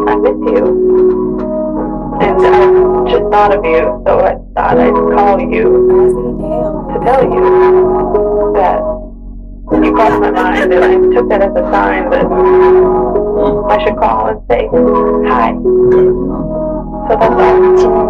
I miss you. And I just thought of you, so I thought I'd call you to tell you that you crossed my mind, and I took that as a sign that I should call and say hi. So that's all.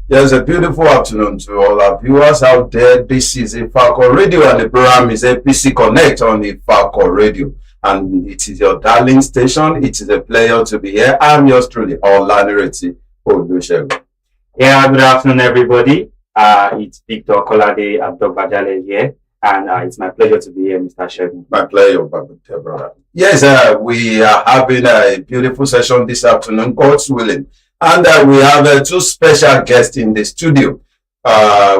Yes, a beautiful afternoon to all our viewers out there. This is Ifako Radio, and the program is APC Connect on Ifako Radio. And it is your darling station. It is a pleasure to be here. I'm yours truly, Olanireti Olusegun. Yeah, good afternoon, everybody. It's Victor Kolade Abdul-Bajale here, and it's my pleasure to be here, Mr. Shegun. My pleasure, brother. Yes, we are having a beautiful session this afternoon, God's willing. And we have two special guests in the studio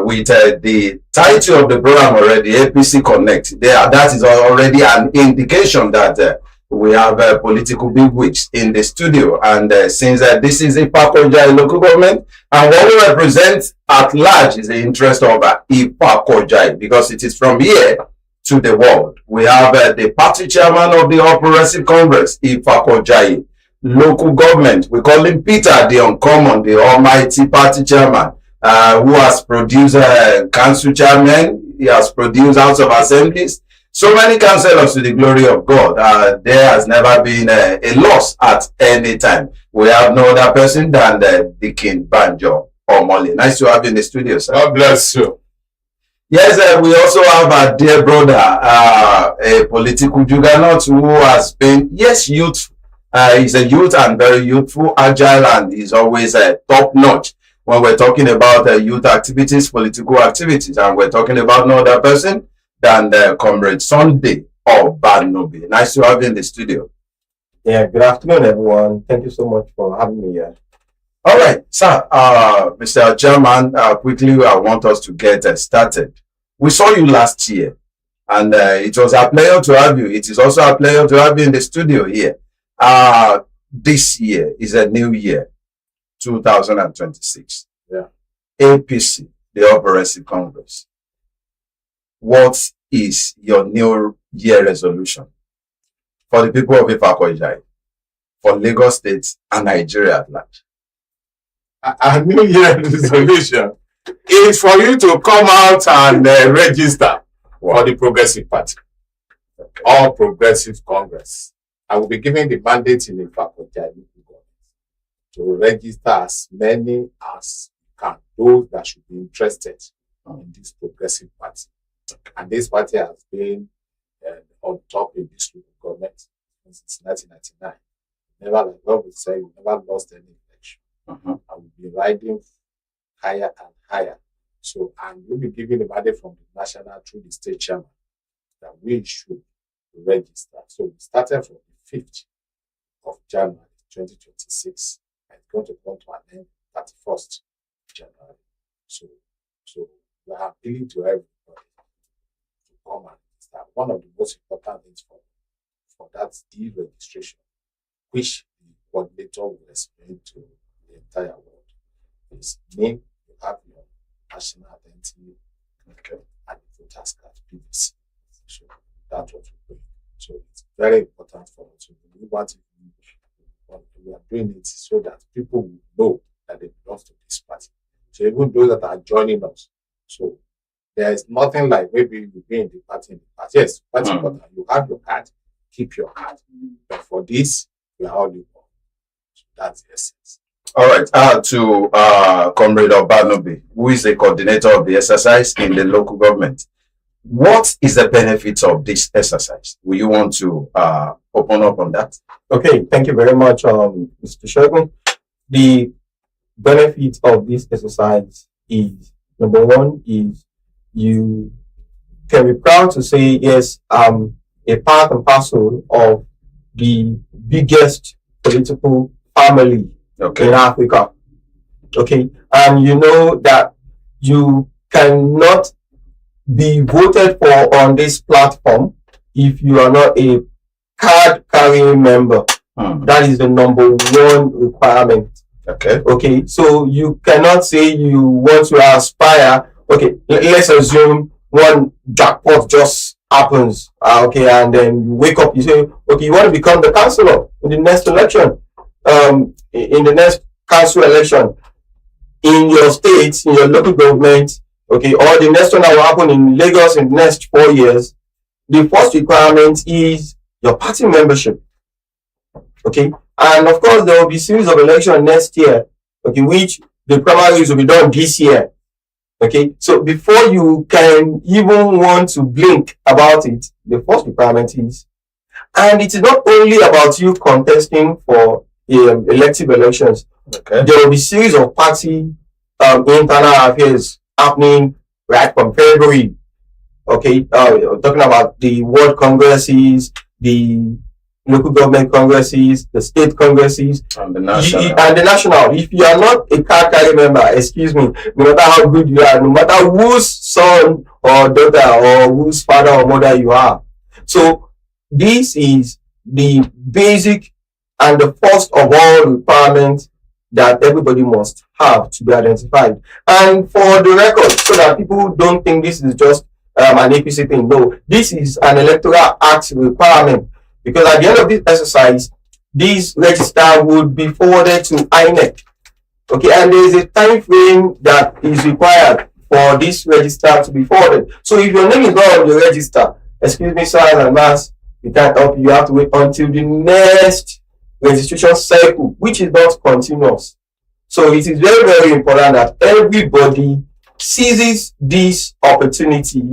with the title of the program already, APC Connect. That is already an indication that we have political bigwigs in the studio. And since this is Ifako Ojai local government, and what we represent at large is the interest of Ifako Ojai, because it is from here to the world. We have the party chairman of the All Progressive Congress, Ifako Ojai. Local government, we call him Peter the Uncommon, the almighty party chairman, who has produced council chairman. He has produced House of Assemblies, so many councillors to the glory of God. There has never been a loss at any time. We have no other person than the King Banjo Omole. Nice to have you in the studio, sir. God bless you. Yes, we also have our dear brother, a political juggernaut who has been, yes, youthful. He's a youth and very youthful, agile, and he's always top notch when we're talking about youth activities, political activities, and we're talking about no other person than Comrade Sunday Obanobi. Nice to have you in the studio. Yeah, good afternoon, everyone. Thank you so much for having me here. All right, sir, Mr. Chairman, quickly, I want us to get started. We saw you last year, and it was a pleasure to have you. It is also a pleasure to have you in the studio here. This year is a new year, 2026. Yeah. APC, the All Progressive Congress. What is your new year resolution for the people of Ifako Ojai, for Lagos State and Nigeria at large? A new year resolution is for you to come out and register for the Progressive Party, All Progressive Congress. I will be giving the mandate in the Ifako Ojai to register as many as can, those that should be interested in this Progressive Party. And this party has been on top in this local government since 1999. Never, like what we say, we never lost any election. I will be riding higher and higher. So, and we'll be giving the mandate from the national through the state chairman that we should register. So we started from the 5th of January 2026 and it's going to come to an end 31st January. So we are appealing to everybody to come and register. One of the most important things for that deregistration, which the coordinator will explain to the entire world, is name, you have your national identity and the voters card PVC. So that's what we're doing. So it's very important for us to do what we are doing it so that people will know that they belong to this party. So even those that are joining us, so there is nothing like maybe you be in the party. Yes, that's important. You have your card, keep your card. But for this, we are all equal. So that's the essence. All right. To Comrade Obanobi, who is the coordinator of the exercise in the local government. What is the benefit of this exercise? Will you want to open up on that? Okay, thank you very much, Mr. Shogun. The benefit of this exercise is, number one, is you can be proud to say, yes, I'm a part and parcel of the biggest political family in Africa. Okay, and you know that you cannot be voted for on this platform if you are not a card carrying member. That is the number one requirement. Okay, so you cannot say you want to aspire. Okay, let's assume one jackpot just happens. Okay, and then you wake up, you say, okay, you want to become the councillor in the next election. In the next council election in your state, in your local government, okay, or the next one that will happen in Lagos in the next 4 years, the first requirement is your party membership. Okay, and of course there will be series of elections next year, okay, which the primaries will be done this year. Okay, so before you can even want to blink about it, the first requirement is, and it is not only about you contesting for elective elections. There will be series of party internal affairs happening right from February. Okay, talking about the world congresses, the local government congresses, the state congresses, and the national. If you are not a card carrying member, excuse me, no matter how good you are, no matter whose son or daughter or whose father or mother you are. So this is the basic and the first of all requirements that everybody must have to be identified. And for the record, so that people don't think this is just an APC thing. No, this is an electoral act requirement. Because at the end of this exercise, this register would be forwarded to INEC. Okay, and there is a time frame that is required for this register to be forwarded. So if your name is not on the register, excuse me, sirs and ma'ams, we can't help you. You have to wait until the next registration cycle, which is not continuous. So it is very, very important that everybody seizes this opportunity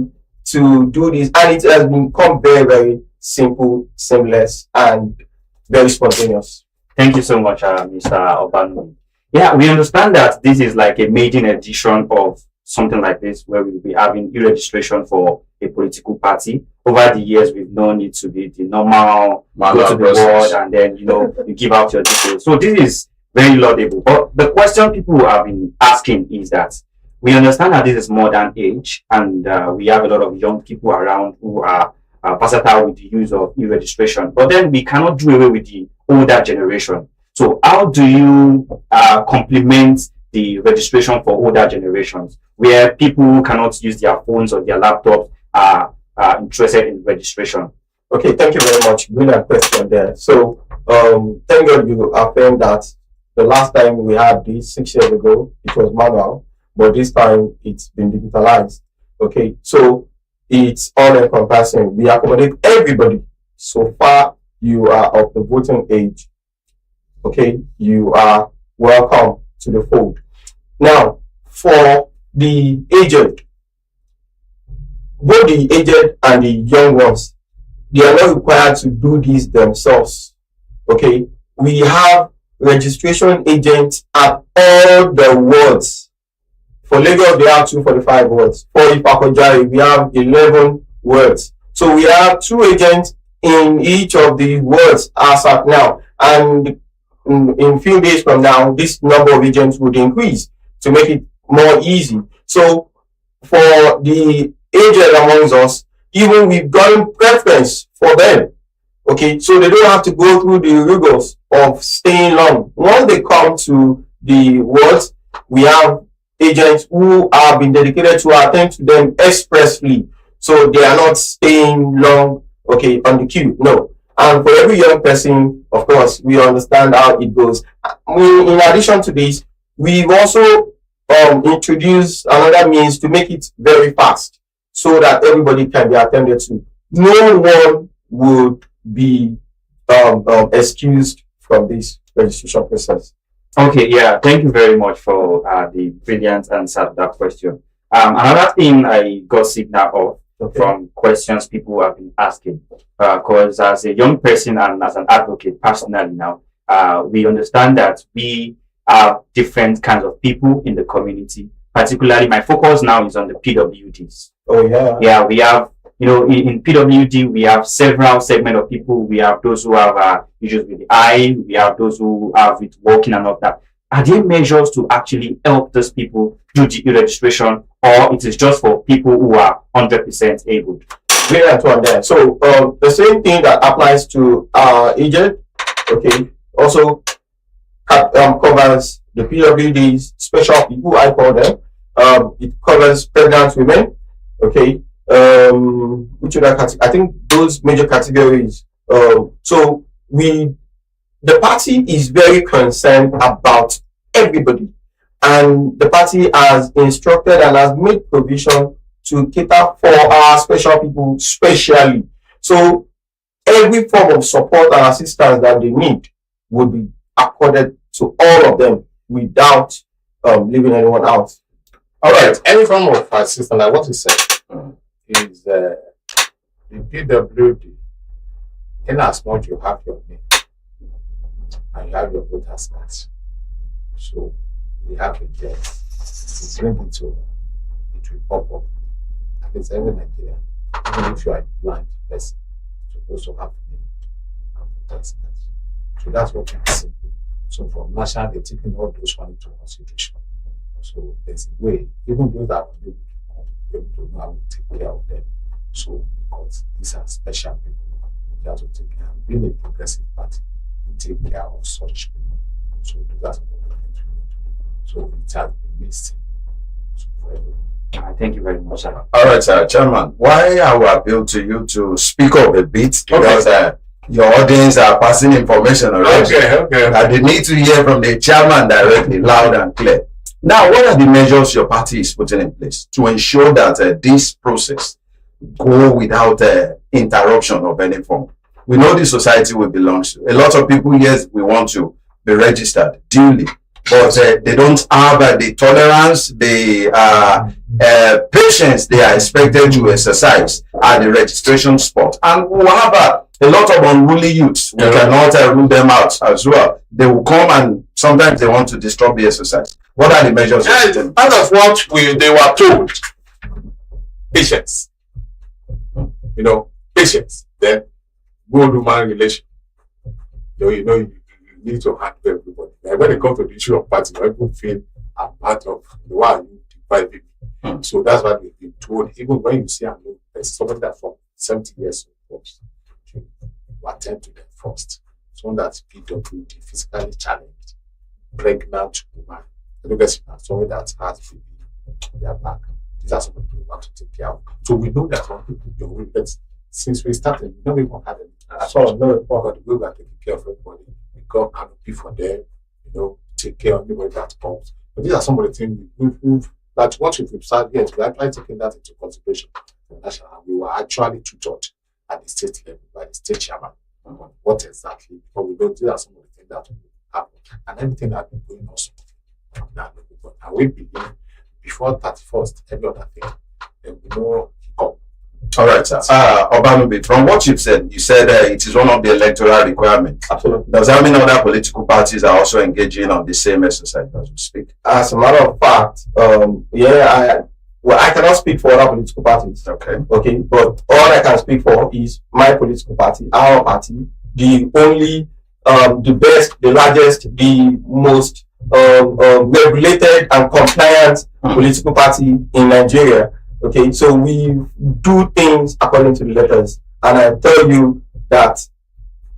to do this, and it has become very, very simple, seamless, and very spontaneous. Thank you so much, Mr. Obanobi. Yeah, we understand that this is like a maiden edition of something like this, where we'll be having e-registration for a political party. Over the years, we've known it to be the normal, go to the board, and then, you give out your details. So this is very laudable. But the question people have been asking is that we understand that this is modern age, and we have a lot of young people around who are versatile with the use of e-registration. But then we cannot do away with the older generation. So how do you complement the registration for older generations, where people who cannot use their phones or their laptops are interested in registration? Okay, thank you very much. Brilliant question there. So, thank God you affirmed that the last time we had this 6 years ago, it was manual, but this time it's been digitalized. Okay, so it's all encompassing. We accommodate everybody. So far, you are of the voting age. Okay, you are welcome to the fold. Now, for the aged, both the aged and the young ones, they are not required to do this themselves. Okay, we have registration agents at all the wards. For Lagos, we have 245 wards. For Ipakojari, we have 11 wards. So we have 2 agents in each of the wards as at now. And in few days from now, this number of agents would increase to make it more easy. So for the aged amongst us, even we've gotten preference for them. Okay, so they don't have to go through the rigors of staying long. Once they come to the wards, we have agents who have been dedicated to attend to them expressly. So they are not staying long, okay, on the queue. No. And for every young person, of course, we understand how it goes. In addition to this, we've also introduced another means to make it very fast so that everybody can be attended to. No one would be excused from this registration process. Okay, yeah, thank you very much for the brilliant answer to that question. Another thing I got signal of from questions people have been asking, because as a young person and as an advocate personally now, we understand that we have different kinds of people in the community. Particularly, my focus now is on the PWDs. Oh, yeah. Yeah, we have, in PWD, we have several segments of people. We have those who have issues with the eye. We have those who have with walking and all that. Are there measures to actually help those people do the registration, or it is just for people who are 100% able? Brilliant one there. So the same thing that applies to agent, okay, also covers the PWDs, special people, I call them. It covers pregnant women, okay. Which other category? I think those major categories. So the party is very concerned about everybody, and the party has instructed and has made provision to cater for our special people specially. So every form of support and assistance that they need would be accorded to all of them without leaving anyone out. All right. Any form of assistance, like what you said, is the PWD. In as much you have your name and you have your voter's card, so we have a test. You bring it to, it will pop up. And it's every Nigerian, even if you are a blind person, you also have a name and voter's card. So that's what makes it simple. So from national, they're taking all those one into consideration. So there's a way, even those that are able to know how to take care of them. So because these are special people, you have to take care. Being a progressive party, you take care of such people. So that's what we're going to do. So it has been missing. So for everyone. Thank you very much, sir. All right, Chairman. Why I will appeal to you to speak up a bit, because your audience are passing information already. Okay. And they need to hear from the chairman directly, loud and clear. Now, what are the measures your party is putting in place to ensure that this process go without interruption of any form? We know the society we belong to. A lot of people, yes, we want to be registered duly, but they don't have the tolerance, the patience they are expected to exercise at the registration spot. And we have a lot of unruly youths. We cannot rule them out as well. They will come and sometimes they want to disturb the exercise. What are the measures? Part of what they were told. Patience. Patience. Then good human relation. You need to handle everybody. Like when it comes to the issue of party, people feel a part of why you divide people. So that's what we've been told. Even when you see somebody that's from 70 years old, you attend to them first. Someone that's PWD, physically challenged, pregnant woman, someone that has baby on their back. These are some people we want to take care of. So we know that some people, but since we started, we don't even have any. So no, but the way we are taking care of everybody, we got canopy for them, take care of anybody that comes. But these are some of the things that what we've started, yes, we're actually taking that into consideration. We were actually tutored at the state level by the state chairman on what exactly, but we don't. These are some of the things that will happen, and everything that been going on from now. And we believe before 31st, every other thing, there will be no hiccup. All right, sir. Obanubi, from what you've said, you said it is one of the electoral requirements. Absolutely. Does that mean other political parties are also engaging on the same exercise as we speak? As a matter of fact, I cannot speak for other political parties. Okay, but all I can speak for is my political party, our party, the only, the best, the largest, the most regulated and compliant political party in Nigeria. Okay, so we do things according to the letters, and I tell you that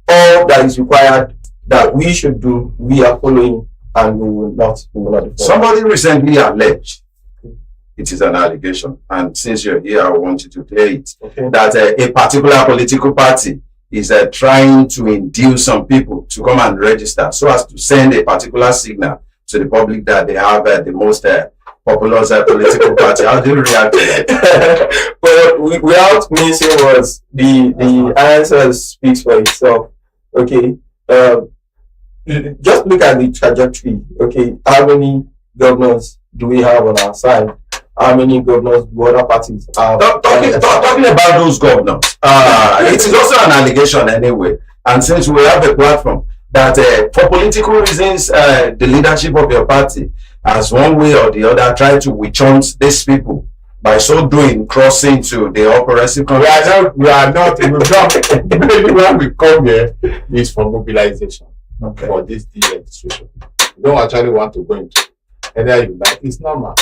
all that is required that we should do, we are following and we will not default. Somebody recently alleged, it is an allegation, and since you're here, I want you to clear it, Okay. that a particular political party is trying to induce some people to come and register so as to send a particular signal to the public that they have the most popular political party. How do you react to that? But without mincing words, the answer speaks for itself. Okay. Just look at the trajectory. Okay. How many governors do we have on our side? How many governors do other parties have? Talking about those governors, it is also an allegation anyway. And since we have a platform that for political reasons, the leadership of your party has one way or the other tried to witch hunt these people by so doing crossing to the oppressive We are not, when we come here is for mobilization for this deregistration. We don't actually want to go into either you like, it's normal.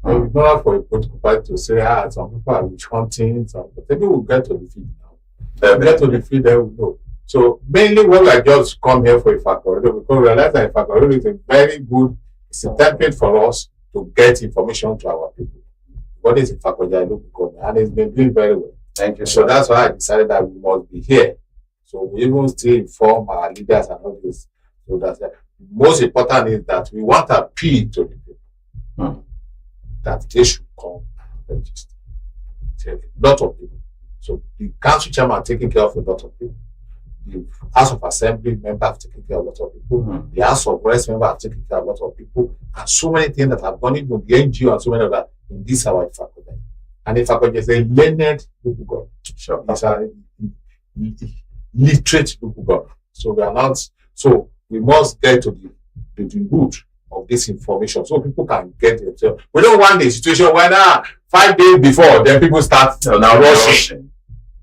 It's not for a political party to say, some people are witch hunting, but people will get to the field now. Get to the field, they will know. So mainly when we are just come here for Ifakorido, because we realize that Ifakorido is a very good, it's a template for us to get information to our people. What is Ifakorido? And it's been doing very well. Thank you. So that's why I decided that we must be here. So we even still inform our leaders and all this. So that's the most important is that we want to appeal to the people that they should come and register. A lot of people. So the council chairman are taking care of a lot of people. The House of Assembly member have taken care of a lot of people. The House of Reps member have taken care of a lot of people. And so many things that have gone into the NGO and so many of that in this our Ifakorido. And Ifakorido is a learned local government. Sure. It's a literate local government. So we are not, so we must get to the root of this information so people can get it. So we don't want the situation where 5 days before then people start now rushing.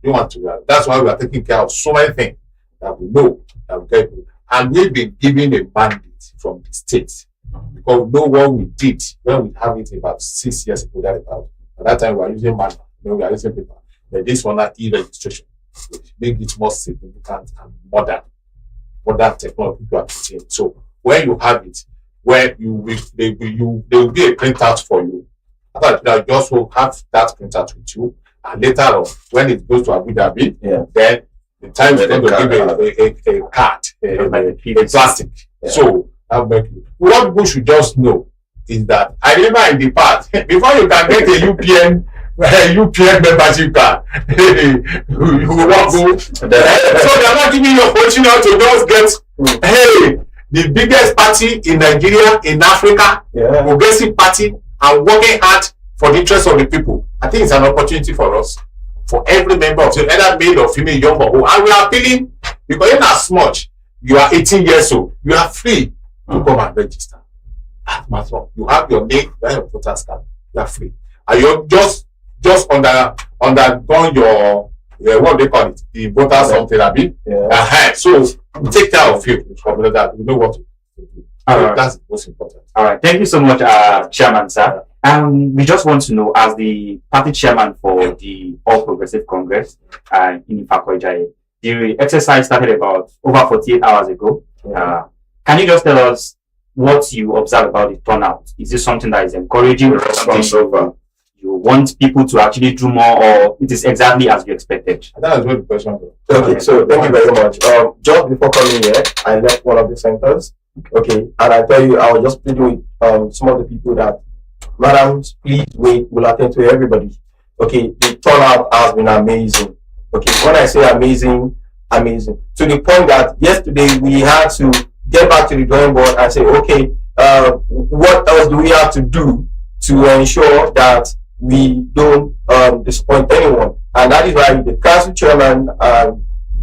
We want to. That's why we are taking care of so many things that we know that we get. And we've been given a mandate from the state because we know what we did when we have it about 6 years ago. At that time we were using manual, we are using paper. But this one e-registration, which make it more significant and modern technology to appreciate. So when you have it, where there will be a printout for you. After that, you just will have that printout with you, and later on, when it goes to Abu Dhabi, then the time is going to give a card, a plastic. Yeah. So what people should just know is that I remember in the past, before you can get a UPN membership card, you will not go. So they are not giving you opportunity to just get, the biggest party in Nigeria, in Africa, progressive party, and working hard for the interest of the people. I think it's an opportunity for us, for every member of either male or female, young or old. And we are appealing, because in as much you are 18 years old, you are free to come and register. That matters. You have your name, you have your voter's card, you are free. And you're just undergone your what they call it, the voter something, Abi. So we take care of you from that. We know what to do. That's the most important. All right. Thank you so much, Chairman, sir. We just want to know, as the party chairman for the All Progressive Congress in Ifakorido, the exercise started about over 48 hours ago. Can you just tell us what you observe about the turnout? Is this something that is encouraging, or something you want people to actually do more, or it is exactly as you expected? That is what the question was. Okay, so thank you very much. Just before coming here, I left one of the centers. Okay, and I tell you, I was just pleading with some of the people that, madams, please wait, we'll attend to everybody. Okay, the turnout has been amazing. Okay, when I say amazing, to the point that yesterday we had to get back to the drawing board and say, okay, what else do we have to do to ensure that we don't disappoint anyone? And that is why the council chairman,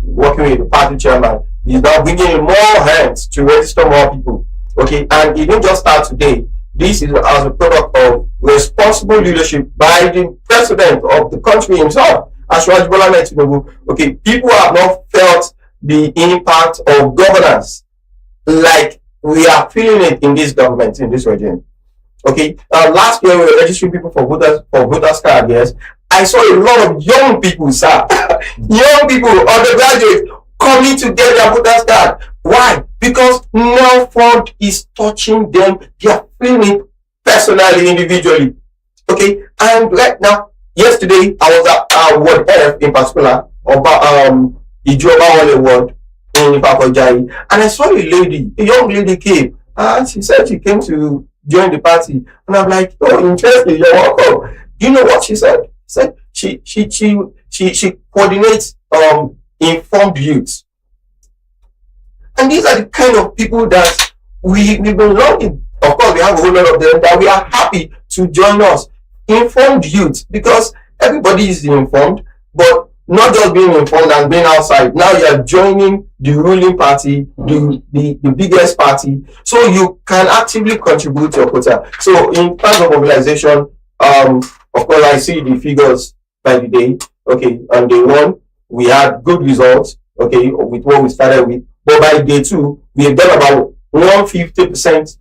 working with the party chairman, is now bringing in more hands to register more people. Okay, and it didn't just start today. This is as a product of responsible leadership by the president of the country himself, Asiwaju Bola Ahmed Tinubu. Okay, people have not felt the impact of governance like we are feeling it in this government, in this regime. Okay, last year we were registering people for voters card. Yes, I saw a lot of young people, sir, young people, undergraduates, coming to get their voters card. Why? Because no fund is touching them. They are feeling it personally, individually. Okay, and right now, yesterday I was at Ward F in particular, about Ijoba Ward in Ipakojai, and I saw a young lady came, and she said she came to join the party, and I'm like, oh, interesting, you're welcome. You know what she said? She said she coordinates informed youth, and these are the kind of people that we've been longing. Of course, we have a whole lot of them that we are happy to join us. Informed youth, because everybody is informed, but not just being informed and being outside. Now you are joining the ruling party, the biggest party, so you can actively contribute to your quota. So in terms of mobilization, of course, I see the figures by the day. Okay, on day one, we had good results. Okay, with what we started with, but by day two, we have done about 150%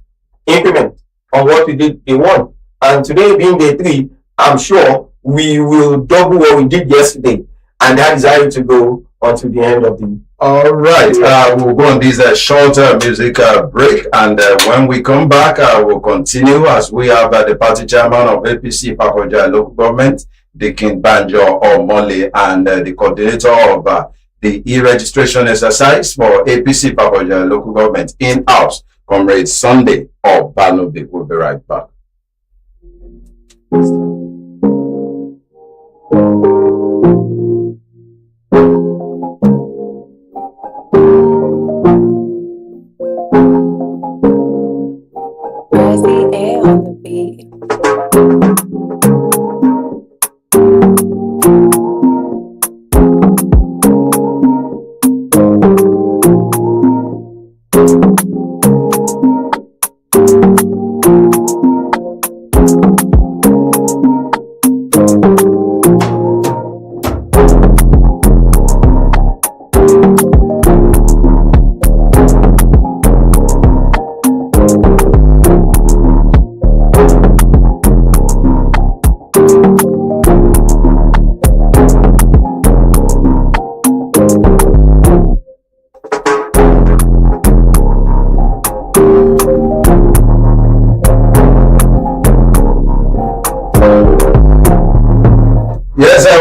increment on what we did day one. And today being day three, I'm sure we will double what we did yesterday. And that is how to go until the end of the. All right, we'll go on this short music break, and when we come back, we'll continue as we have the party chairman of APC Ipakojai local government, Dikin Banjo Omole, and the coordinator of the e-registration exercise for APC Ipakojai local government in-house, Comrade Sunday Obanobi. We'll be right back. On the beat.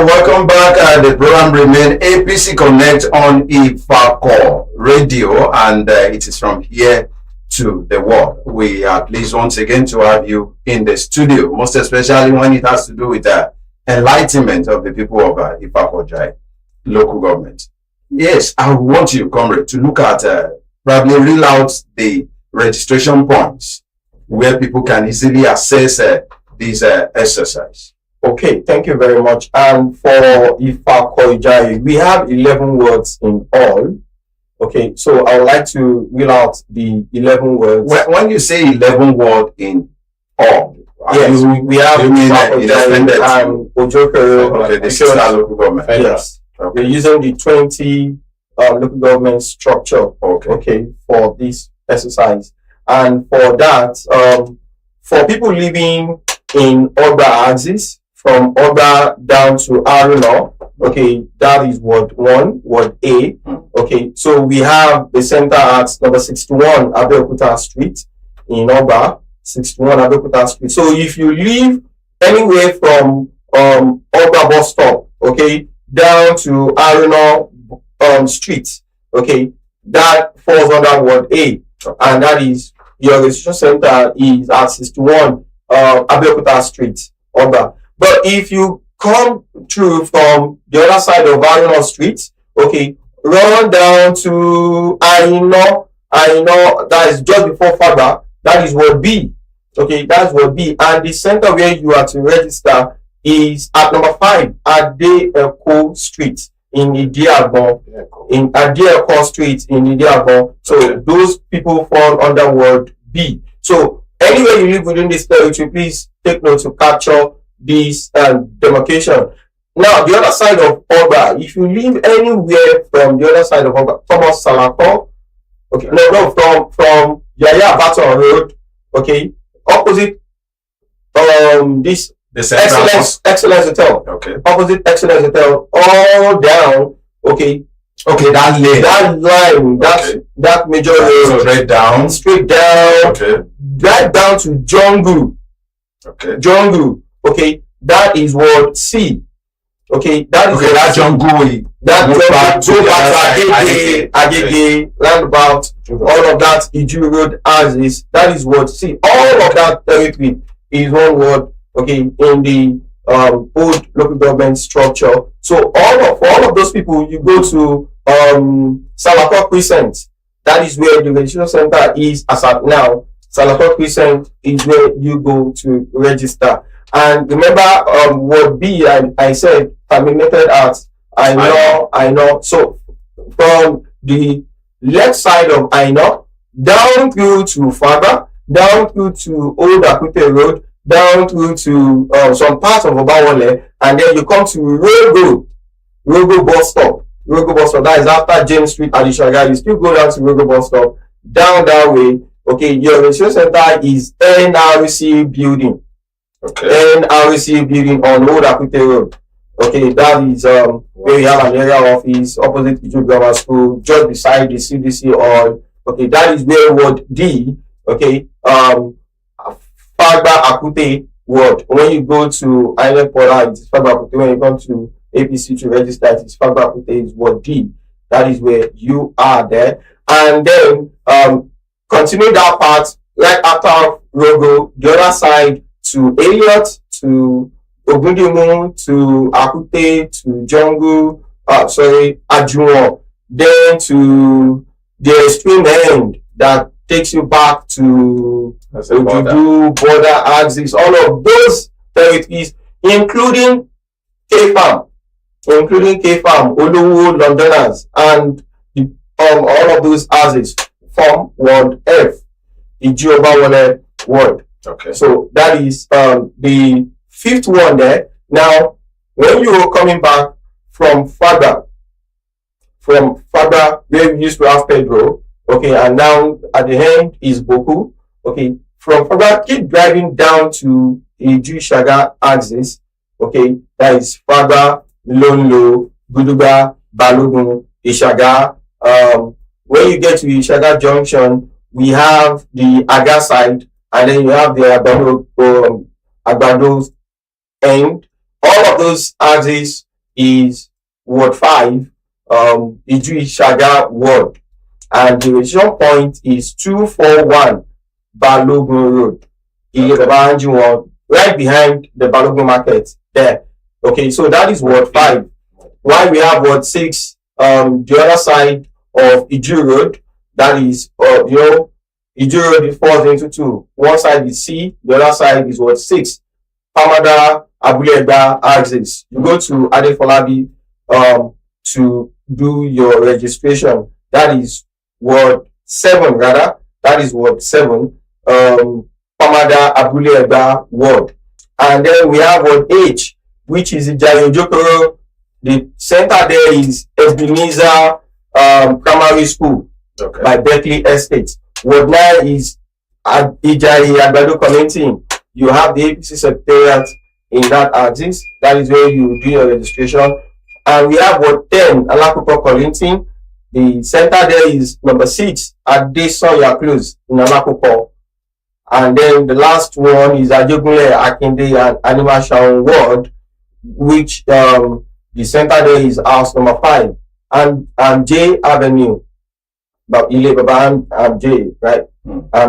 Welcome back. The program remains APC Connect on Ifako Radio, and it is from here to the world. We are pleased once again to have you in the studio, most especially when it has to do with the enlightenment of the people of Ipakojai local government. Yes, I want you, comrade, to look at probably reel out the registration points where people can easily access this exercise. Okay, thank you very much. And for Ipakojai, we have 11 words in all. Okay, so I would like to reel out the 11 words. When you say 11 words in all, yes, we have Ipakojai and Ojokoro. Okay, the sister local government. Yes, okay. We're using the 20 local government structure. Okay, for this exercise. And for that, for people living in Oba axis, from Oba down to Aruna, okay, that is word 1, word A. Okay, so we have the center at number 61 Abeokuta Street in Oba, 61 Abeokuta Street. So if you live anywhere from Oba bus stop, okay, down to Aruna Street, okay, that falls under word A, and that is your registration center is at 61 Abeokuta Street, Oba. But if you come through from the other side of Aruna Street, okay, run down to Aino, that is just before Fada, that is word B. Okay, that's word B. And the center where you are to register is at number 5, Ade Eko Street in Idiagbon, in Ade Eko Street in Idiagbon. So those people fall under word B. So anywhere you live within this territory, please take note to capture this demarcation. Now, the other side of Oba, if you live anywhere from the other side of Oba, Thomas Salako, okay, from Yaya Baton Road, okay, opposite this Excellence Hotel, okay, opposite Excellence Hotel, all down, okay, Okay, that lane. That line, Okay. that major road, Straight down. straight down, Okay. right down to Jungle. Okay. Jungle. Okay, that is ward C. Okay, that is Okay, that jungle. that Go back to go the back other to side. Agege, roundabout, all of that Iju Road axis. That is ward C. All of that territory is one ward. Okay, in the old local government structure. So all of those people, you go to Salako Crescent. That is where the registration center is as at now. Salako Crescent is where you go to register. And remember, ward B, I said terminated at I know. So from the left side of I know, down through to Faga, down through to Old Akute Road, down through to some parts of Obawale, and then you come to Rogo bus stop. Rogo bus stop, that is after James Street at Ishaga. You still go down to Rogo bus stop, down that way. Okay, your registration center is NRC building. Okay. NRC building on Old Akute Road. Okay, that is where we have an area office opposite Iju Grammar School, just beside the CDC hall. Okay, that is where ward D, okay, Fagba Akute ward. When you go to Island Pola, it is Fagba Akute. When you come to APC to register, it is Fagba Akute, is ward D. That is where you are there. And then continue that part right after Rogo, the other side to Elliot, to Ogundimu, to Akute, to Jungle, Ajuwon, then to the extreme end that takes you back to Ojudu, border axis, all of those territories, including K-Farm, Oluwo, Londoners, and all of those axes form Ward F, Iju Obawale ward. Okay. So that is the fifth one there. Now, when you are coming back from Fagba, where we used to have Pedro, okay, and now at the end is Boku, okay. From Fagba, keep driving down to Iju Shaga axis, okay. That is Fagba, Lonlo, Guduba, Balogun, Ishaga. When you get to Ishaga Junction, we have the Aga side, and then you have the Agbado end. All of those axes is Ward 5, Iju Shaga Ward. And the registration point is 241 Balogun Road, Ile right behind the Balogun Market there. Okay, so that is Ward 5. While we have Ward 6, the other side of Iju Road, that is, Iju Road falls into two. One side is C, the other side is Ward 6. Pamada, Abulegba axis. You go to Adefolabi to do your registration. That is Ward 7, rather. That is Ward 7. Pamada, Abulegba ward. And then we have Ward H, which is Ijayo Jokoro. The center there is Ebenezer Primary School, Okay. by Berkeley Estate. Ward 9 is Ijayi Agbado Community. You have the APC Secretariat in that axis. That is where you do your registration. And we have Ward 10, Alakupo Collington. The center there is number 6 at Desoya Close in Alakupo. And then the last one is Ajogunle Akinde and Animal Shaun Ward, which the center there is house number 5 and J Avenue. But J, right?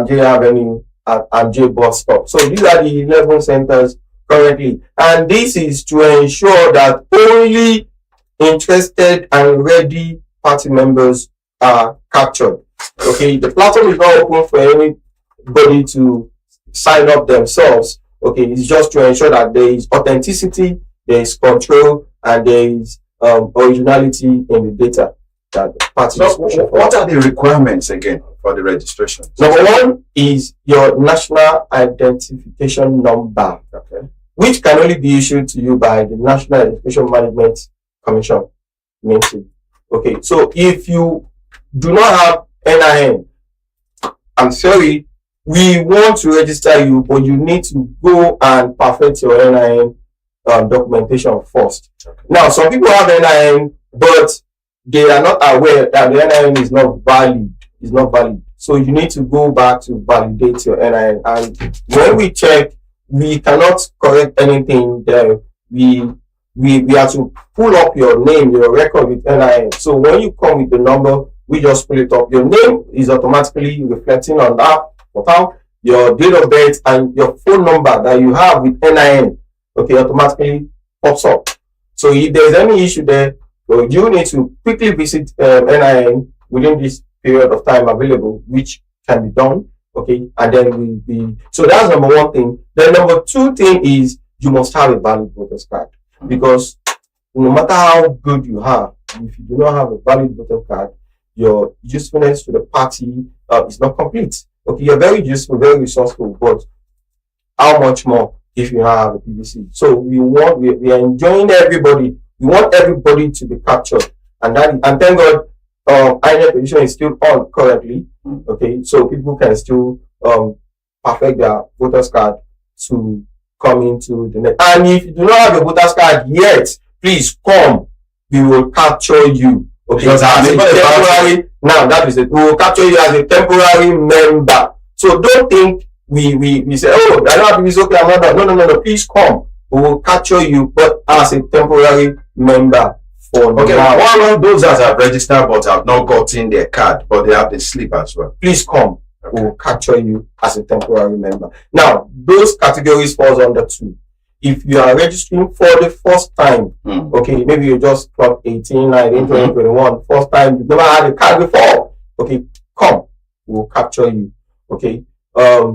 J Avenue and J bus stop. So these are the 11 centers currently. And this is to ensure that only interested and ready party members are captured. Okay, the platform is not open for anybody to sign up themselves. Okay, it's just to ensure that there is authenticity, there is control, and there is originality in the data that the party is pushing for. What are the requirements again for the registration? Number 1 is your national identification number, Okay. which can only be issued to you by the National Education Management Commission. Okay, so if you do not have NIN, I'm sorry, we want to register you, but you need to go and perfect your NIN documentation first. Okay. Now, some people have NIN, but they are not aware that the NIN is not valid. Is not valid. So you need to go back to validate your NIN. And when we check, we cannot correct anything there. We have to pull up your name, your record with NIN. So when you come with the number, we just pull it up. Your name is automatically reflecting on that portal. Your date of birth and your phone number that you have with NIN, okay, automatically pops up. So if there's any issue there, you need to quickly visit NIN within this period of time available, which can be done, okay, and then so that's number one thing. Then number two thing is you must have a valid voter's card, because no matter how good you are, if you do not have a valid voter card, your usefulness to the party is not complete. Okay, you're very useful, very resourceful, but how much more if you have a PVC? So we are enjoying everybody. We want everybody to be captured, and thank God, INEC position is still on currently. Okay, so people can still perfect their voters card to come into the net. And if you do not have a voters card yet, please come. We will capture you. Okay, Because as a temporary. Now that is it. We will capture you as a temporary member. So don't think we say, oh, I don't have PVC, okay, I'm not done. No. Please come. We will capture you, but as a temporary member for Okay, now. what about those that have registered but have not gotten their card, but they have the slip as well? Please come. We will capture you as a temporary member. Now, those categories falls under two. If you are registering for the first time, okay, maybe you just clocked 18, 19, 20, 21, first time, you've never had a card before, okay, come, we'll capture you, okay,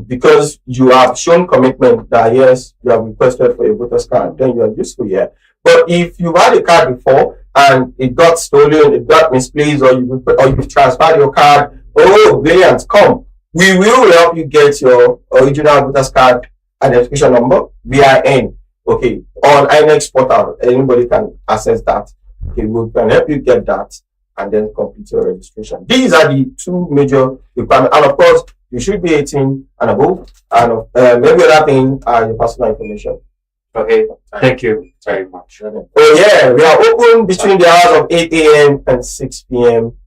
because you have shown commitment that yes, you have requested for a voter's card, then you are useful here. But if you've had a card before and it got stolen, it got misplaced, or you transferred your card, oh, brilliant, come. We will help you get your original voter's card identification number, VIN, okay, on INEX portal. Anybody can access that. Okay, we can help you get that and then complete your registration. These are the two major requirements. And of course, you should be 18 and above. And every other thing are your personal information. Okay, thank you very much. Oh yeah, we are open between the hours of 8 a.m. and 6 p.m.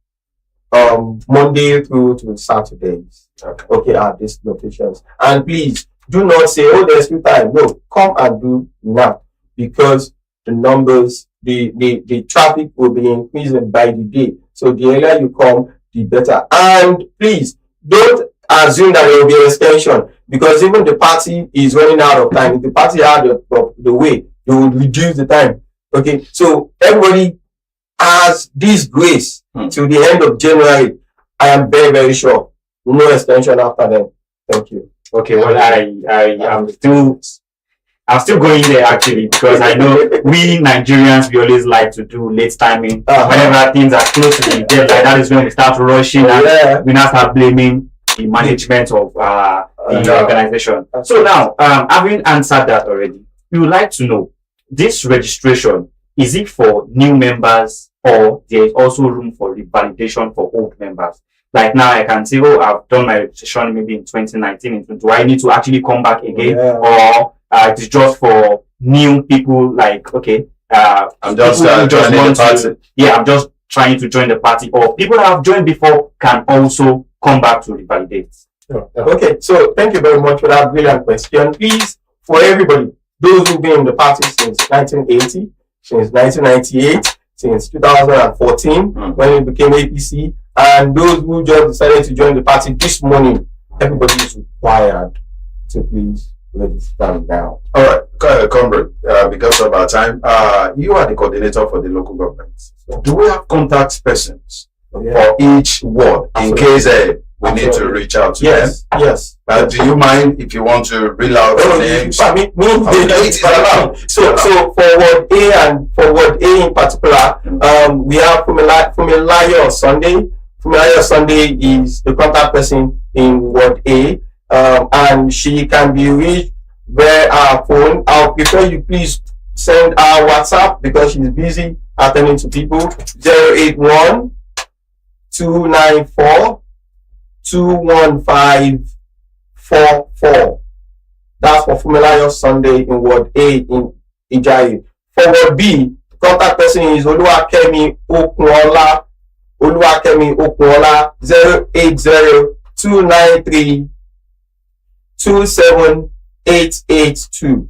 Monday through to Saturdays. Okay, at these locations. And please do not say, oh, there's still time. No, come and do now, because the numbers, the traffic will be increasing by the day. So the earlier you come, the better. And please don't assume that there will be an extension, because even the party is running out of time. If the party had the way, they will reduce the time. Okay, so everybody has this grace till the end of January. I am very, very sure. No extension after then. Thank you. Okay, well, I'm still going there actually, because I know we Nigerians, we always like to do late timing. Whenever things are close to the deadline, that is when we start rushing and we now start blaming the management of the organization. So now, having answered that already, we would like to know, this registration, is it for new members, or there is also room for revalidation for old members? Like now I can say, oh, I've done my registration maybe in 2019. Do I need to actually come back again? Or it's just for new people, like, okay, I'm just joining the party. Yeah, I'm just trying to join the party. Or people that have joined before can also come back to revalidate. Okay, so thank you very much for that brilliant question. Please, for everybody, those who've been in the party since 1980, since 1998, since 2014, when it became APC, and those who just decided to join the party this morning, everybody is required to please register now. All right, comrade, because of our time, you are the coordinator for the local government. Do we have contact persons for each ward in case we need to reach out to them? Yes. Do you mind if you want to reel out the names? So for Ward A and for Ward A in particular, we have Fumilayo Sunday. Fumilayo Sunday is the contact person in Ward A, and she can be reached via our phone. I'll prefer you please send our WhatsApp, because she's busy attending to people. 081 294 21544. That's for Fumilayo Sunday in Ward A in Ijayi. For Ward B, contact person is Oluwakemi Okunola. Oluwakemi Okunola 080-293-27882.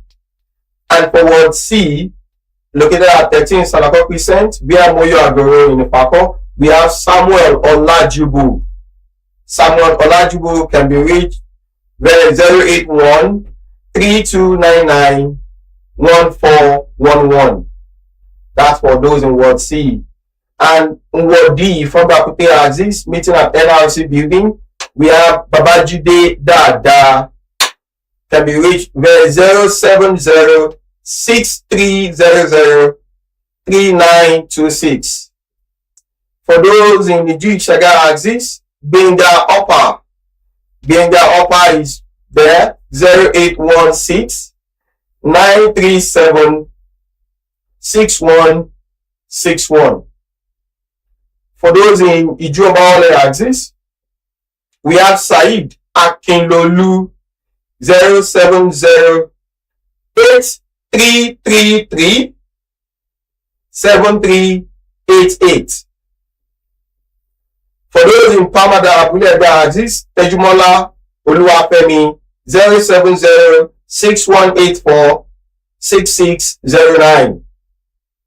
And for ward C, located at 13 Salako Crescent, via Moyo Agoro in Ifako, we have Samuel Olajubu. Samuel Olajubu can be reached via 081-3299-1411. That's for those in ward C. And in ward D, from Bakute Aziz, meeting at NRC building, we have Babajide Dada, can be reached via 070-6300-3926. For those in the Shaga axis, Benga Upper is there, 0816-937-6161. For those in Ijuobawale axis, we have Said Akinlolu, 070-8333-7388. For those in Pamada Abule axis, Tejumola Oluwafemi, 070-6184-6609.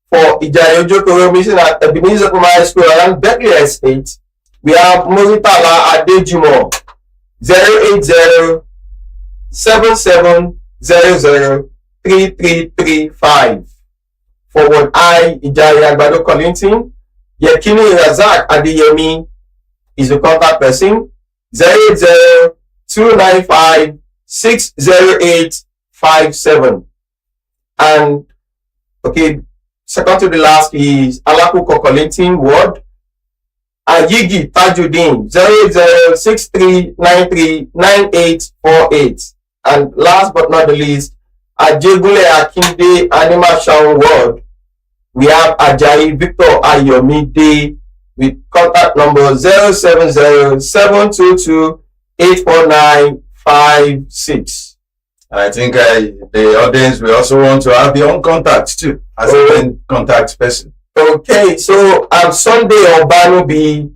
For Ijayojo Koro mission at Ebenezer Primary School around Berkeley Estate, we have Mozitala Adejumo, 080-7700-3335. For ward I, Ijayi Agbado Collington, Yekini Razak Adeyemi is the contact person, 080-295-60857. And okay, second to the last is Alakuko Collington ward, Ayigi Tajuddin, 080-6393-9848. And last but not the least, Ajegule Akinde Anima Shaun ward, we have Ajayi Victor Ayomide with contact number 070-722-84956. I think the audience will also want to have their own contacts too, as a main contact person. Okay, so Sunday Obano be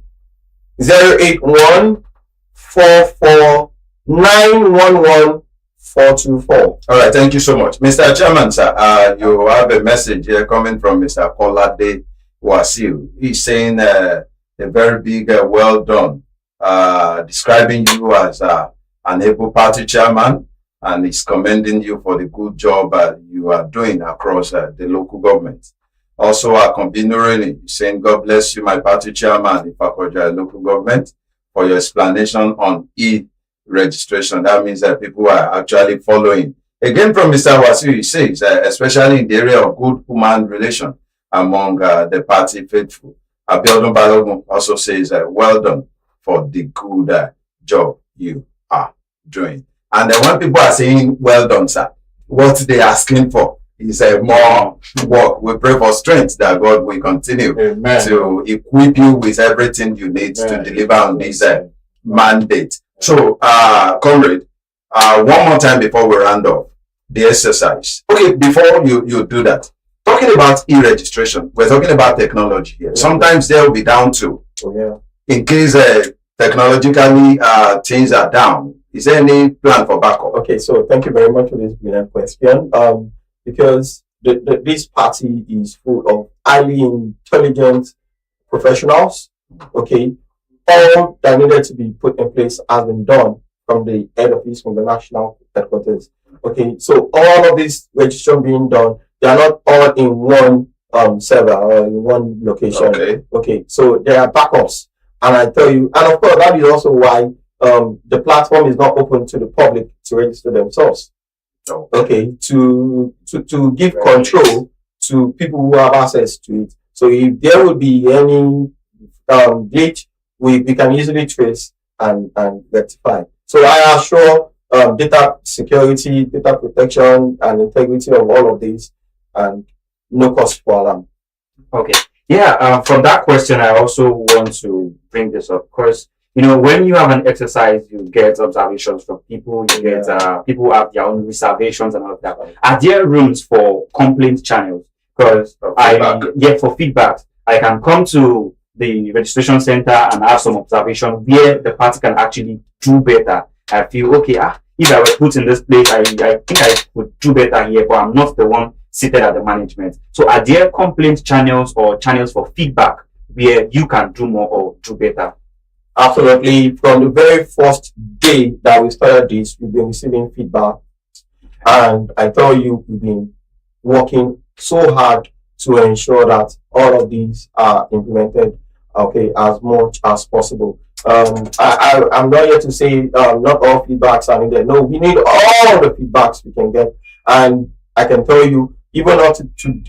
081-44-911-424. All right, thank you so much. Mr. Chairman, sir, you have a message here coming from Mr. Kolade Wasiu. He's saying a very big well done, describing you as an able party chairman, and he's commending you for the good job you are doing across the local government. Also, Akombinureni saying, God bless you, my party chairman, Ifakoja local government, for your explanation on e-registration. That means that people are actually following. Again, from Mr. Wasiu, he says, especially in the area of good human relation among the party faithful. Abiodun Balogun also says, well done for the good job you are doing. And when people are saying, well done, sir, what they're asking for is more work. We pray for strength that God will continue to equip you with everything you need to deliver on this mandate. So, comrade, one more time before we round off the exercise. Okay, before you do that, talking about e-registration, we're talking about technology here. Sometimes they'll be down to, in case technologically things are down. Is there any plan for backup? Okay, so thank you very much for this brilliant question. Because this party is full of highly intelligent professionals. Okay, all that needed to be put in place has been done from the head office, from the national headquarters. Okay, so all of this registration being done, they are not all in one server or in one location. Okay, so there are backups, and I tell you, and of course that is also why the platform is not open to the public to register themselves. Okay, to give control to people who have access to it. So if there would be any glitch, we can easily trace and rectify. So I assure data security, data protection, and integrity of all of these, and no cost for alarm. Okay. Yeah, from that question, I also want to bring this up. Of course, you know, when you have an exercise, you get observations from people, you get people have their own reservations and all of that. Are there rooms for complaint channels? because feedback. for feedback, I can come to the registration center and have some observation where the party can actually do better. I feel okay. If I were put in this place, I think I would do better here, but I'm not the one seated at the management. So are there complaint channels or channels for feedback where you can do more or do better? Absolutely. From the very first day that we started this, we've been receiving feedback. And I tell you, we've been working so hard to ensure that all of these are implemented, okay, as much as possible. I'm not here to say not all feedbacks are needed. No, we need all the feedbacks we can get. And I can tell you, even up to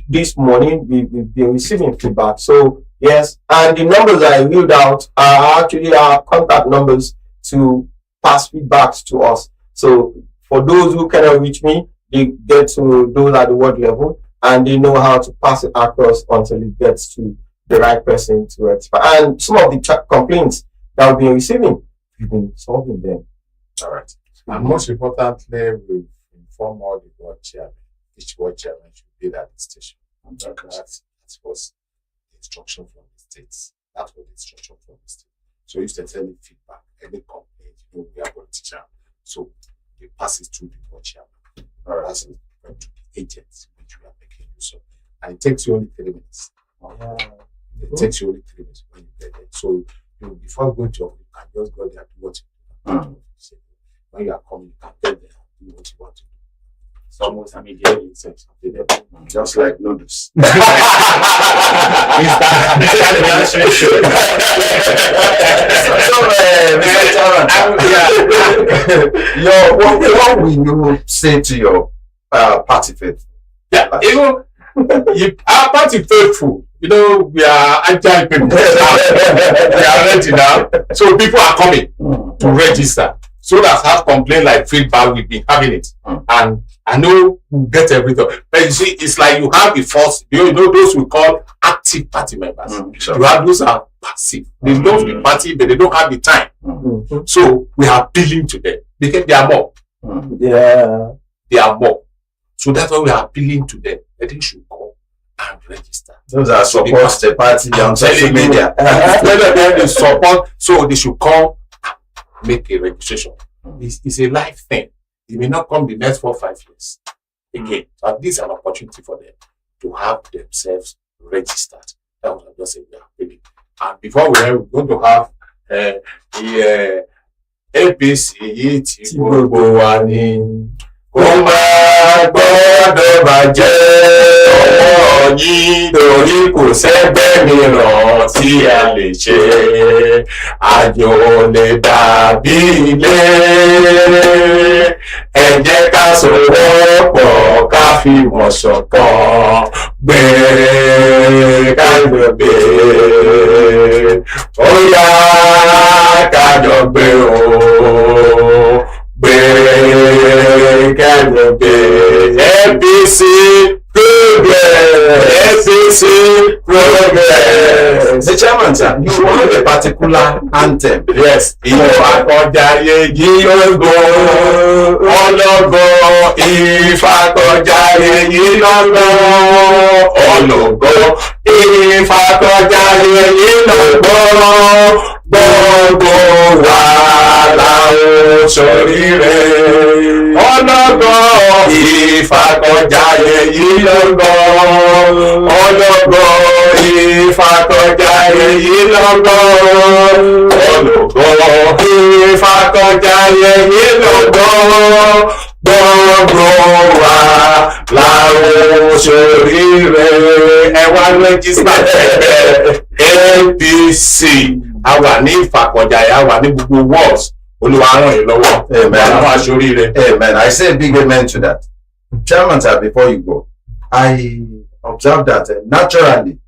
this morning, we've been receiving feedback. So, yes, and the numbers I read out are actually our contact numbers to pass feedbacks to us. So, for those who cannot reach me, they get to those at the ward level, and they know how to pass it across until it gets to the right person to expand. And some of the complaints that we've been receiving, we've been solving them. All right. And most importantly, we've informed all the ward chairmen. Each ward chairman should be at the station. That was the instruction from the states. That was the instruction from the state. So if there's any feedback, any complaint, we are politicians. So they pass it through the ward chairman. Or as to the agents which we are making use of. And it takes you only 3 minutes. It takes you only 3 minutes when you get there. So before going to office, you can just go there and do what you do. When you are coming, you can get there and do what you want to do. It's almost immediately. Just like noodles. What will you say to your party faithful? Yeah, our party faithful. We are agile people. We are ready now. So people are coming to register. So that have complaint like feedback, we've been having it. And I know we'll get everything. But you see, it's like you have the first, those we call active party members. Sure. You have those are passive. They love the party, but they don't have the time. So we are appealing to them. Because they are more. Yeah. They are more. So that's why we are appealing to them. That they should come and register. Those are support the party on social media. They support, so they should come and make a registration. It's a life thing. It may not come the next 4 or 5 years again. But this is an opportunity for them to have themselves registered. That was just a really. And before we're going to have the APC tí gbogbo wa ni kó má gbọ́dọ̀ bàjẹ́ ọwọ́ yín torí kò sẹ́gbẹ́ mìíràn tí a lè ṣe àjò lè dàbí ilé ẹ jẹ́ ká sowọ́pọ̀ ká fi mọ̀ ṣọ̀kan gbé ká jọ gbé ó yá ká jọ gbé o gbé ká jọ gbé APC progress APC progress. The chairman, sir, you want a particular anthem. Yes. Ìfàkọ̀jayé yìí lọ́gbọ̀n ọlọ́gbọ̀n ìfàkọ̀jayé yìí lọ́gbọ̀n ọlọ́gbọ̀n ìfàkọ̀jayé yìí lọ́gbọ̀n gbogbo wa làwọn ṣoríire ọlọ́gbọ̀n ìfàkọ̀jayé yìí lọ́gbọ̀n ọlọ́gbọ̀n ìfàkọ̀jayé yìí lọ́gbọ̀n ọlọ́gbọ̀n ìfàkọ̀jayé yìí lọ́gbọ̀n gbogbo wa làwọn ṣoríire ẹ wá rẹ́gísítà APC a wà ní ìfàkọ̀jayé a wà ní gbogbo wards. Olúwa ràn yín lọ́wọ́. Amen. I say a big amen to that. Chairman, sir, before you go, I observed that naturally,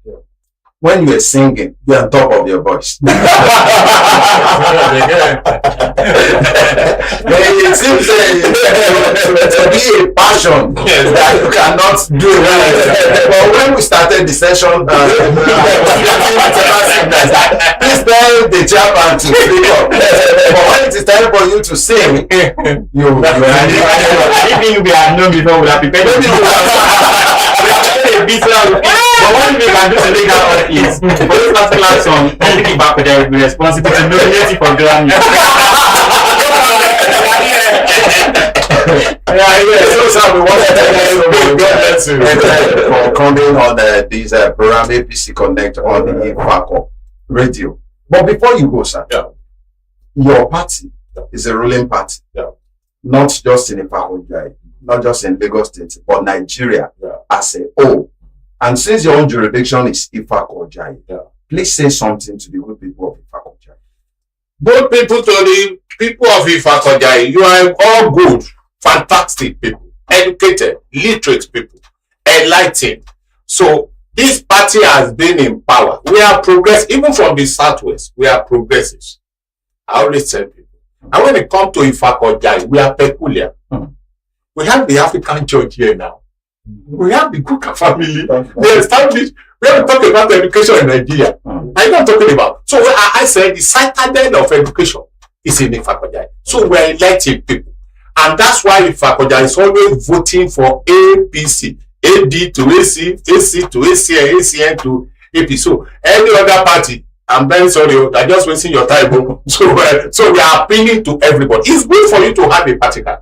when you were singing, you're on top of your voice. It seems to be a passion that you cannot do. But when we started the session, please tell the chairman to speak up. But when it is time for you to sing, you Maybe you be unknown before we have prepared. maybe you But one thing we can do to make that up is for this particular song, Enrique Ifakoja will be responsible to nominate you for Grammy. So sir, we want to thank you for coming on this program APC Connect on the Ifako radio. But before you go, sir, Yeah. your party is a ruling party, Yeah. not just in Ifako, not just in Lagos State, but Nigeria Yeah. as a whole. And since your own jurisdiction is Ifako, Yeah. please say something to the good people of Ifako. Good people to the people of Ifakoja, you are all good, fantastic people, educated, literate people, enlightened. So this party has been in power. We are progressive, even from the southwest, we are progressives. I always tell people. And when it comes to Ifakoja, we are peculiar. We have the African church here now. We have the Kuka family. They established. We have to talk about education in Nigeria. I'm not talking about. So I said the citadel of education is in Ifakoja. So we're electing people. And that's why Ifakoja is always voting for APC, AD to AC, AC to ACN, ACN to AP. So any other party, I'm very sorry, I'm just wasting your time. So we are appealing to everybody. It's good for you to have a party card.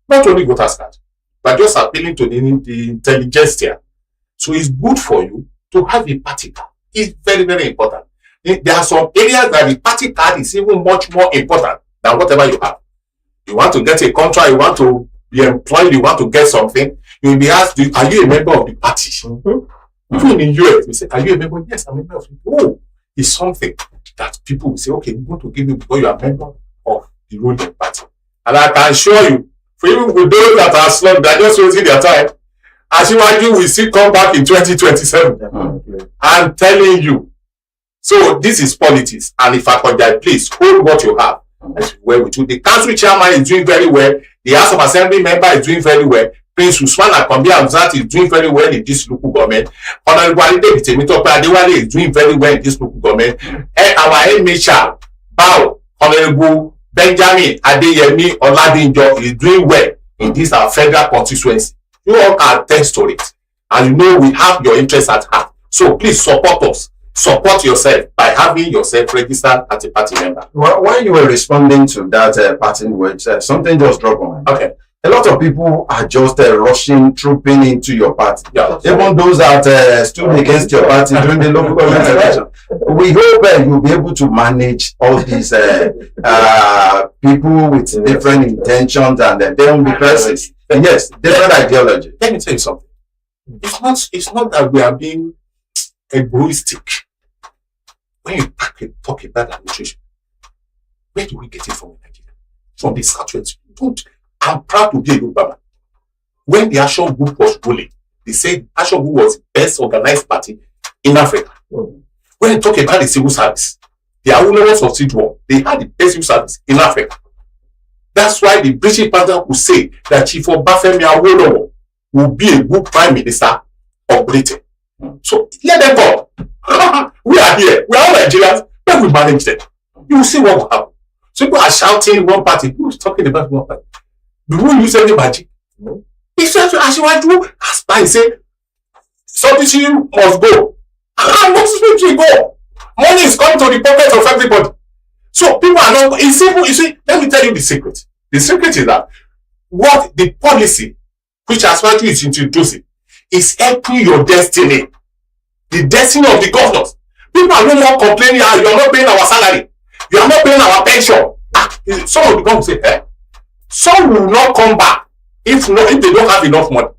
Not only voters card, but just appealing to the intelligentsia. So it's good for you to have a party card. It's very, very important. There are some areas that the party card is even much more important than whatever you have. You want to get a contract, you want to be employed, you want to get something, you will be asked, are you a member of the party? Even in US, we say, are you a member? Yes, I'm a member of the party. Oh, it's something that people will say, okay, we want to give you because you are a member of the ruling party. And I can assure you, for even with those that are slugged, they're just wasting their time. Asiwaju will still come back in 2027. I'm telling you. So this is politics. And if I could, please hold what you have. Well, with you. The council chairman is doing very well. The House of Assembly member is doing very well. Prince Usman Akombi Hamzat is doing very well in this local government. Honorable David Temitope Adewale is doing very well in this local government. And our head Michel Bao, Honorable Benjamin Adeyemi Oladinjo is doing well in this our federal constituency. You all can attest to it. And you know we have your interests at heart. So please support us. Support yourself by having yourself registered as a party member. Well, while you were responding to that party words, something just dropped on my mind. Okay. A lot of people are just trooping into your party. Yeah. Even those that stood against your party during the local government election. We hope you'll be able to manage all these people with different intentions and there will be crisis. Yes, different ideology. Let me tell you something. It's not that we are being egoistic. When you talk about administration, where do we get it from in Nigeria? From the Southwest. I'm proud to be a Yoruba man. When the Action Group was ruling, they said Action Group was the best organized party in Africa. When they talk about the civil service, the Awólọ́wọ̀ of Civil War, they had the best civil service in Africa. That's why the British Parliament would say that Chief Obafemi Awólọ́wọ̀ will be a good prime minister of Britain. So let them go. We are here. We are all Nigerians. Let we manage them. You will see what will happen. So people are shouting one party. Who is talking about one party? Do we use anybody? No. It's just as you want to ask by say something must go. And what is going to go? Money is coming to the pocket of everybody. So people are not. It's simple. You see, let me tell you the secret. The secret is that what the policy which Asiwaju is introducing is helping your destiny. The destiny of the governors. People are no more complaining, you are not paying our salary. You are not paying our pension. Some of the government say, some will not come back if they don't have enough money.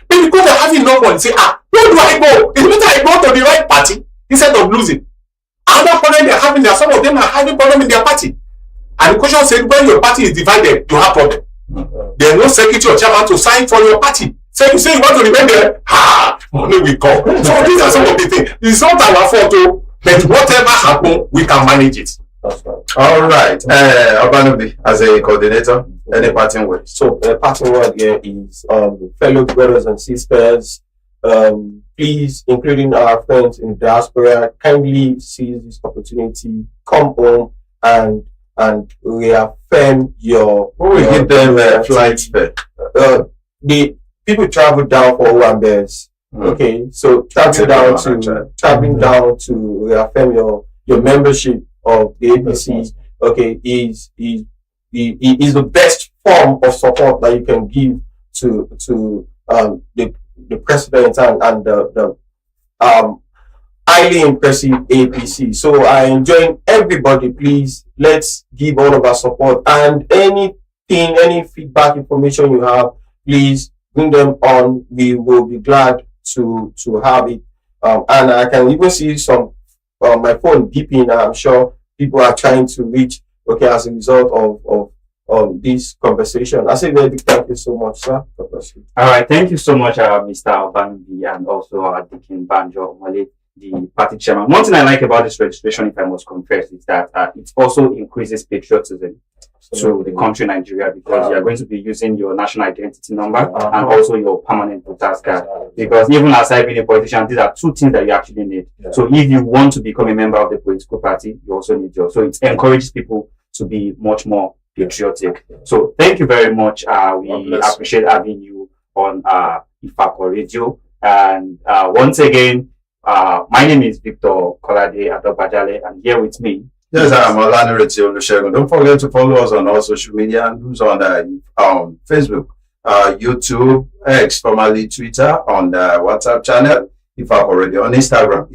But because they have enough money, say, where do I go? It's better I go to the right party instead of losing. Another problem they're having, some of them are having problem in their party. And the question said, when your party is divided, you have problem. There's no secretary or chairman to sign for your party. So you say you want to remain there, money will come. So these are some of the things. It's not our fault, but whatever happens, we can manage it. That's right. All right. Obanubi, as a coordinator, any parting words? So the parting word here is fellow brothers and sisters, please, including our friends in diaspora, kindly seize this opportunity, come home and reaffirm your. Who will give them flights fare? The people travel down for Owambe's Okay, so tapping down to reaffirm your membership of the APC. Okay, is the best form of support that you can give to the president and the highly impressive APC. So I enjoin everybody, please, let's give all of our support, and any feedback, information you have, please bring them on. We will be glad to have it. And I can even see some my phone beeping. I'm sure people are trying to reach. Okay, as a result of this conversation, I say very big thank you so much, sir. God bless you. All right, thank you so much, Mr. Obanbi, and also Dikin Banjo Omole, the party chairman. One thing I like about this registration, if I must confess, is that it also increases patriotism to the country Nigeria, because you are going to be using your national identity number and also your permanent voters card. Because even as I being a politician, these are two things that you actually need. So if you want to become a member of the political party, you also need yours. So it encourages people to be much more patriotic. So thank you very much. We appreciate having you on Ifako Radio. And once again, my name is Victor Kolade Adobajale, and here with me. Yes, I'm Olanireti Olusegun. Don't forget to follow us on all social media and who's on Facebook, YouTube, X, formerly Twitter, on the WhatsApp channel, Ifako Radio, on Instagram,